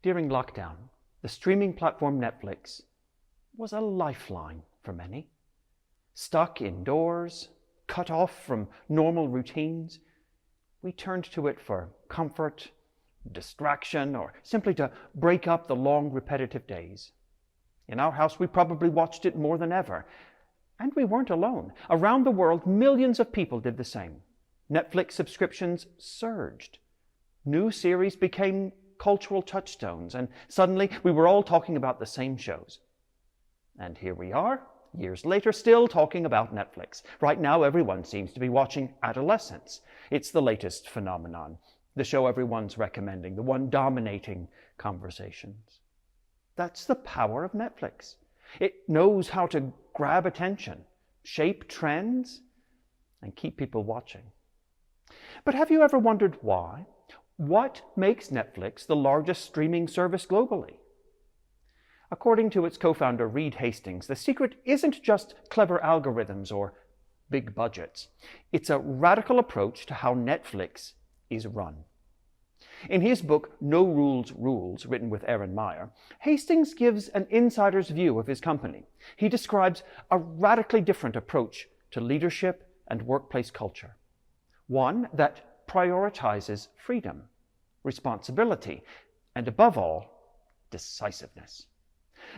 During lockdown, the streaming platform Netflix was a lifeline for many. Stuck indoors, cut off from normal routines, we turned to it for comfort, distraction, or simply to break up the long, repetitive days. In our house, we probably watched it more than ever. And we weren't alone. Around the world, millions of people did the same. Netflix subscriptions surged. New series became cultural touchstones, and suddenly we were all talking about the same shows. And here we are, years later, still talking about Netflix. Right now, everyone seems to be watching Adolescence. It's the latest phenomenon, the show everyone's recommending, the one dominating conversations. That's the power of Netflix. It knows how to grab attention, shape trends, and keep people watching. But have you ever wondered why? What makes Netflix the largest streaming service globally? According to its co-founder Reed Hastings, the secret isn't just clever algorithms or big budgets. It's a radical approach to how Netflix is run. In his book, No Rules Rules, written with Aaron Meyer, Hastings gives an insider's view of his company. He describes a radically different approach to leadership and workplace culture. One that prioritizes freedom, responsibility, and above all, decisiveness.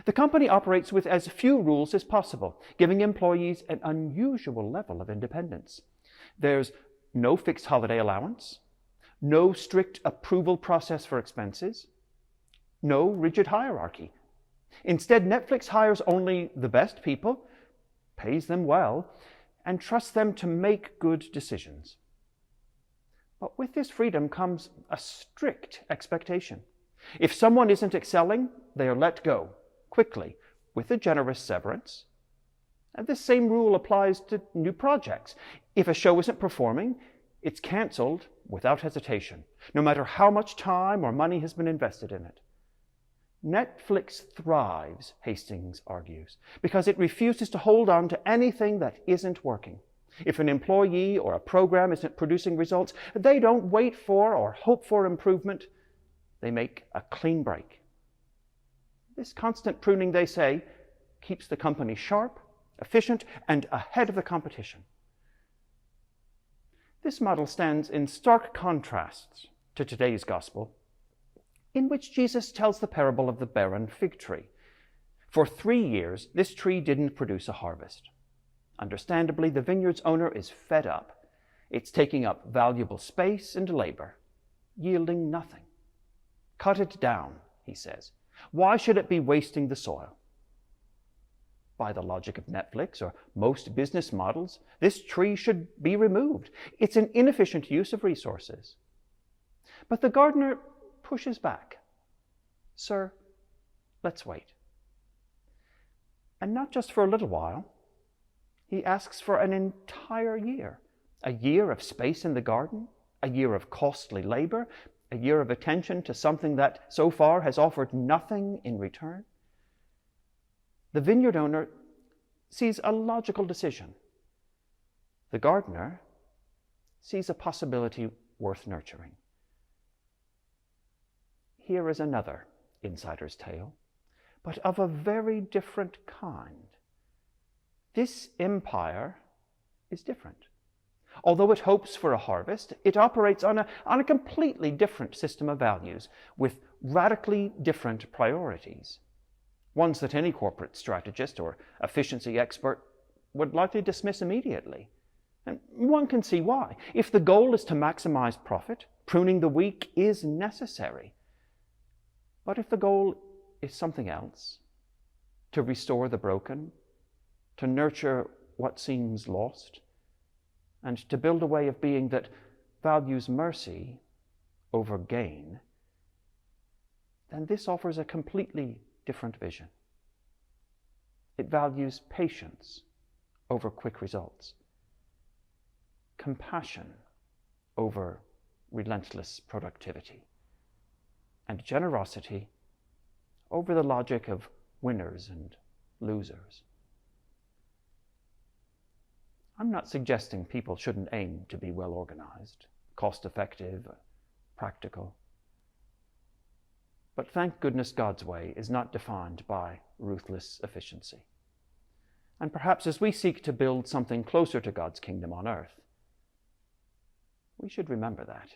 The company operates with as few rules as possible, giving employees an unusual level of independence. There's no fixed holiday allowance, no strict approval process for expenses, no rigid hierarchy. Instead, Netflix hires only the best people, pays them well, and trusts them to make good decisions. But with this freedom comes a strict expectation. If someone isn't excelling, they are let go quickly with a generous severance. And this same rule applies to new projects. If a show isn't performing, it's canceled without hesitation, no matter how much time or money has been invested in it. Netflix thrives, Hastings argues, because it refuses to hold on to anything that isn't working. If an employee or a program isn't producing results, they don't wait for or hope for improvement. They make a clean break. This constant pruning, they say, keeps the company sharp, efficient, and ahead of the competition. This model stands in stark contrast to today's gospel, in which Jesus tells the parable of the barren fig tree. For 3 years, this tree didn't produce a harvest. Understandably, the vineyard's owner is fed up. It's taking up valuable space and labor, yielding nothing. Cut it down, he says. Why should it be wasting the soil? By the logic of Netflix or most business models, this tree should be removed. It's an inefficient use of resources. But the gardener pushes back. Sir, let's wait. And not just for a little while. He asks for an entire year, a year of space in the garden, a year of costly labor, a year of attention to something that so far has offered nothing in return. The vineyard owner sees a logical decision. The gardener sees a possibility worth nurturing. Here is another insider's tale, but of a very different kind. This empire is different. Although it hopes for a harvest, it operates on a completely different system of values with radically different priorities. Ones that any corporate strategist or efficiency expert would likely dismiss immediately. And one can see why. If the goal is to maximize profit, pruning the weak is necessary. But if the goal is something else, to restore the broken, to nurture what seems lost, and to build a way of being that values mercy over gain, then this offers a completely different vision. It values patience over quick results, compassion over relentless productivity, and generosity over the logic of winners and losers. I'm not suggesting people shouldn't aim to be well organized, cost-effective, practical. But thank goodness God's way is not defined by ruthless efficiency. And perhaps as we seek to build something closer to God's kingdom on earth, we should remember that.